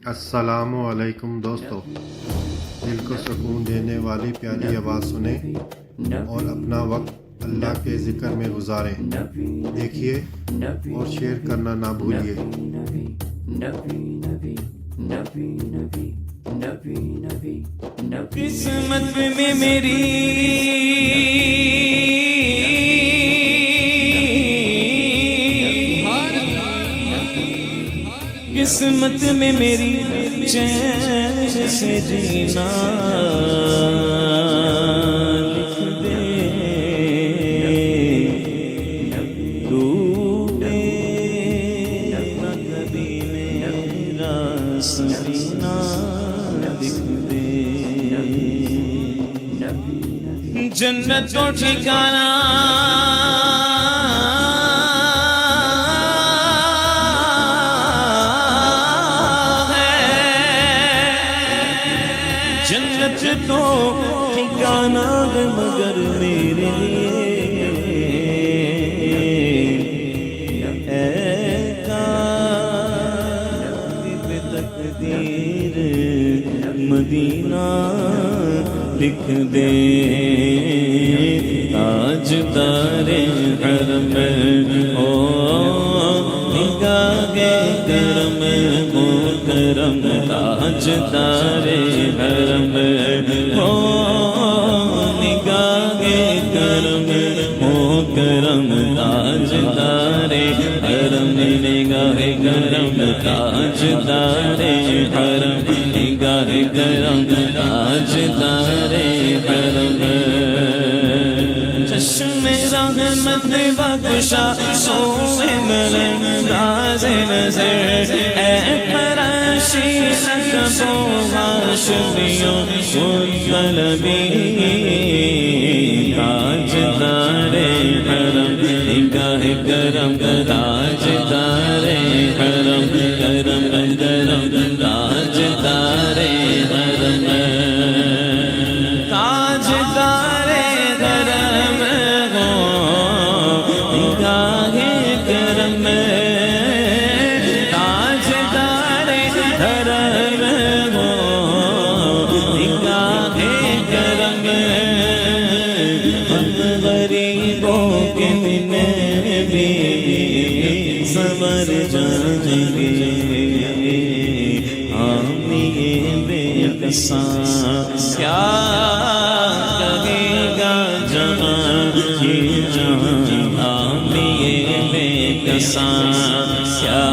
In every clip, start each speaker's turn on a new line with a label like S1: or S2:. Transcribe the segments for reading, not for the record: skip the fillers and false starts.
S1: السلام علیکم دوستو، دل کو سکون دینے والی پیاری آواز سنیں اور اپنا وقت اللہ کے ذکر میں گزاریں۔ دیکھیے اور شیئر کرنا نہ بھولیے۔
S2: قسمت میں میری قسمت میں میری چین سے جینا لکھ دے، ڈوبے نہ کبھی میرا سفینہ لکھ دے، جنت کو ٹھکانا تو ٹھکانا ہے مگر میرے اے کاتب تقدیر مدینہ لکھ دے، تاجدار حرم او نگاہ کرم محترم، تاجدار حرم او نگاہ کرم محترم، تاجدار حرم نگاہ کرم، تاجدار حرم نگاہ کرم، تاجدار حرم، چشم رحمت بخشا سوئے مراز نظر، اے فراشی لکبو ہاشمیوں مطلبی، تاجدار حرم نگاہ کرم، تاجدار حرم کرم کرم، تاجدار حرم، تاجدار حرم ہو نگاہ کرم، تاجدار حرم ہو نگاہ کرم، ہم غریبوں کے دن بھی سنور جائیں گے، ہم یہ بے قصاں کیا کہے گا جہاں یہ جہاں، ہم یہ بے قصاں کیا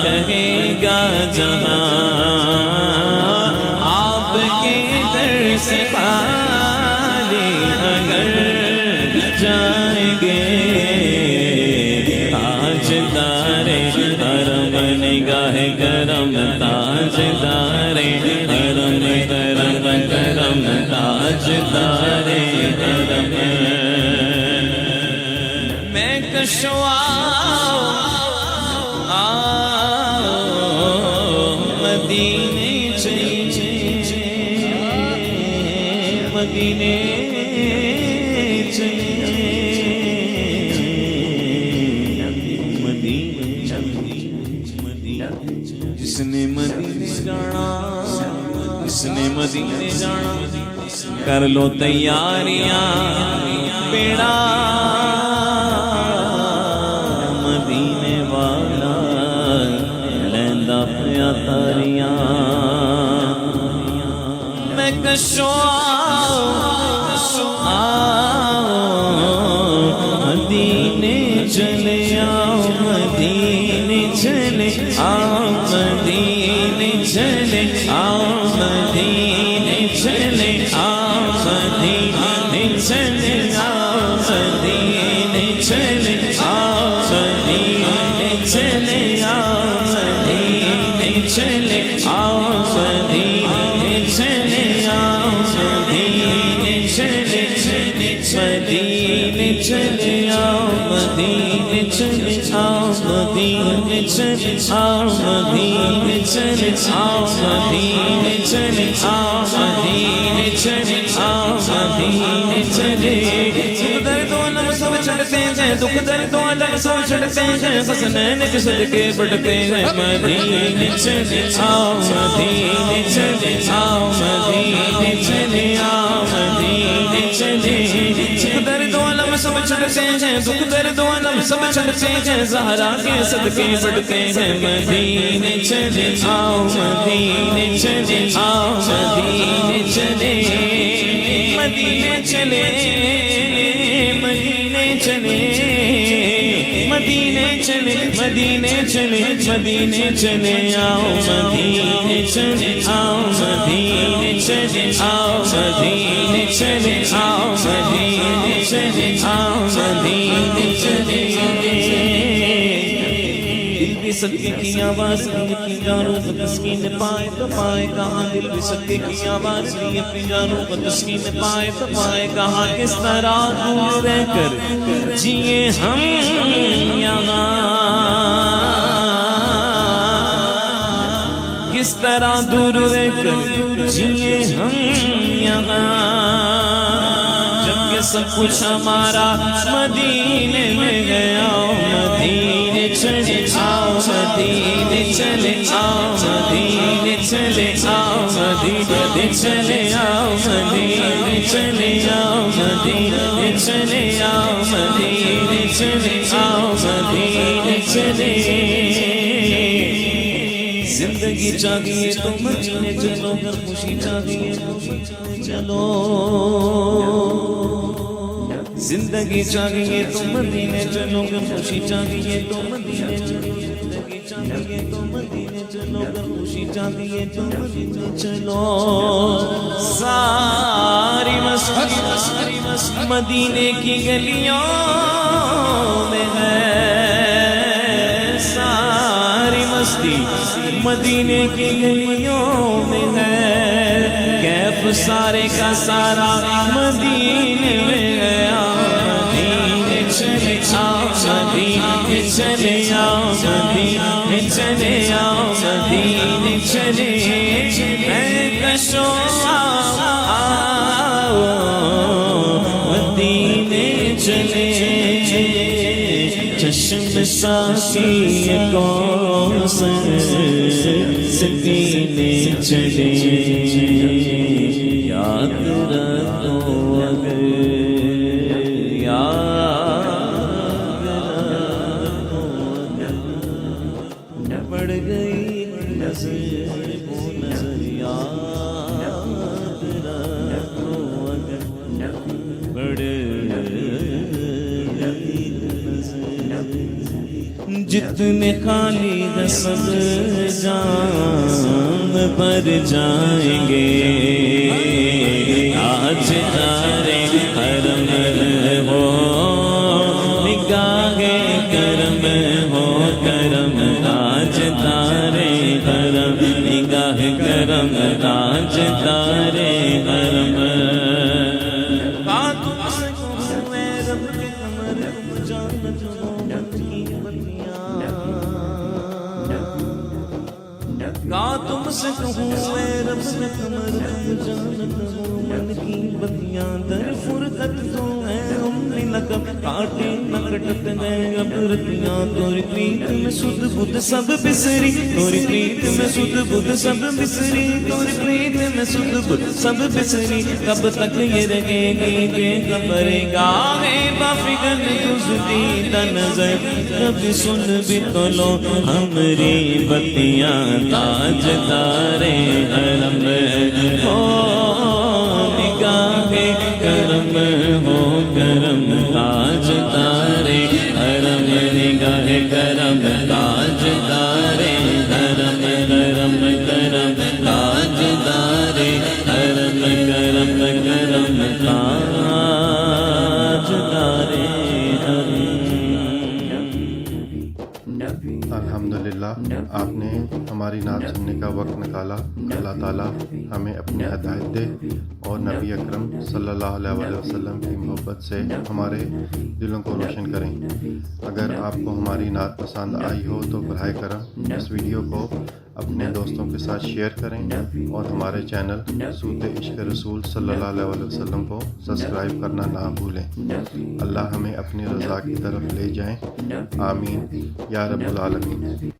S2: کہے گا جہاں، آپ کے در سے خالی اگر جائیں گے، تاجدار حرم نگاہ کرم، تاجدار حرم کرم کرم، تاجدار حرم، میں کشوا مدینے چلیے، مدینے چلیے، جس نے مدینے جانا، جس نے مدینے جانا، کر لو تیاریاں، بیڑا مدینے والا لیندا پیا تاریاں، میں کشو مدینے چلے آؤ، مدینے چلے آؤ، مدینے چلے آؤ، مدینے چلے آؤ، مدینے چلے آؤ، مدینے چلے آؤ، مدینے چلے آؤ، مدینے چلے آؤ، مدینے چلے آؤ، مدینے چلے، مدینے چلے آؤ، مدینے چلے آؤ، مدینے چلے آؤ، مدینے چلے آؤ، مدینے چلے آؤ، مدینے چلے آؤ، مدینے چلے، ادھر دونوں سب چلتے ہیں دکھ درد و الگ سب چھڑتے ہیں حسنین کے صدقے بڑھتے ہیں مدینے چلے آؤ مدینے چلے آؤ مدینے چلے آؤ مدینے چلے دکھ درد و الگ سب چھڑتے ہیں دکھ درد و الگ سب چھڑتے ہیں زہرا کے صدقے بڑھتے ہیں مدینے چلے آؤ مدینے چلے آؤ مدینے چلے مدینے چلے مدینے چلے مدینے چلے مدینے چلے مدینے چلے آؤ مدینے چلے آؤ مدینے چلے آؤ مدینے چلے آؤ مدینے چلے آؤ مدینے چلے دل بھی صدقے کی آواز لیے اپنی جانوں کو تسکین پائے تو پائے کہاں دل بھی صدقے کی آواز لیے اپنی جانوں کو تسکین پائے تو پائے کہاں کس طرح دور رہ کر جیے ہم یہاں کس طرح دور رہ کر جیے ہم یہاں جب کہ سب کچھ ہمارا مدینے میں گیا مدینے چلے آؤ مدینے چلے آؤ مدینے چلے آؤ مدینے چلے آؤ مدینے چلے آؤ مدینے چلے آؤ مدینے چلے آؤ مدینے چلے زندگی چاہیے تو مدینے چلو گر خوشی چاہیے چلو زندگی چاہیے تو مدینے چلو گر خوشی چاہیے تو مدینے چلو زندگی چاہیے تو مدینے چلو گر خوشی چاہیے تو مدینے چلو ساری مستی مدینے کی گلیوں میں ہے ساری مستی مدینے کی گلیوں میں ہے کیف سارے کا سارا مدینے میں گیا مدینے چلے آؤ مدینے چلے آؤ مدینے چلے آؤ مدینے چلے اے کشو آؤ مدینے چلے چشم ساقی کوثر سے پینے چلے یاد رکھو اگر یاد رکھو اگر پڑ گئی نظر وہ نظر یاد رکھو اگر پڑ جتنے خالی ہے سب جام پر جائیں گے آج تارے حرم ہو نگاہ کرم ہو کرم آج تارے حرم نگاہ کرم آج تارے حرم تم سے کہوں اے رب میں کمر تم جانت ہو من کی بتیاں در فرقت تو ہے امی لقب کاٹے نہ کٹت گئے اب رتیاں توری پریت میں سد بدھ سب بسری توری پریت میں سد بدھ سب بسری توری پریت میں سد بدھ سب بسری کب تک یہ رہے گی کہ قبر گاہے بافگن تجھتی نظر کبھی سن بھی تو لو ہمری بتیاں تاج تارے حرم ہو نگاہ کرم ہو کرم تاج تارے حرم نگاہ کرم تاج تارے حرم کرم کرم تاج تارے حرم کرم کرم تاج تارے
S1: الحمدللہ آپ نے ہماری نعت سننے کا وقت نکالا. اللہ تعالیٰ ہمیں اپنی ہدایت دے اور نبی اکرم صلی اللہ علیہ وسلم کی محبت سے ہمارے دلوں کو روشن کریں. اگر آپ کو ہماری نعت پسند آئی ہو تو براہ کرم اس ویڈیو کو اپنے دوستوں کے ساتھ شیئر کریں اور ہمارے چینل صوت عشق رسول صلی اللہ علیہ وسلم کو سبسکرائب کرنا نہ بھولیں۔ اللہ ہمیں اپنی رضا کی طرف لے جائیں، آمین یا رب العالمین۔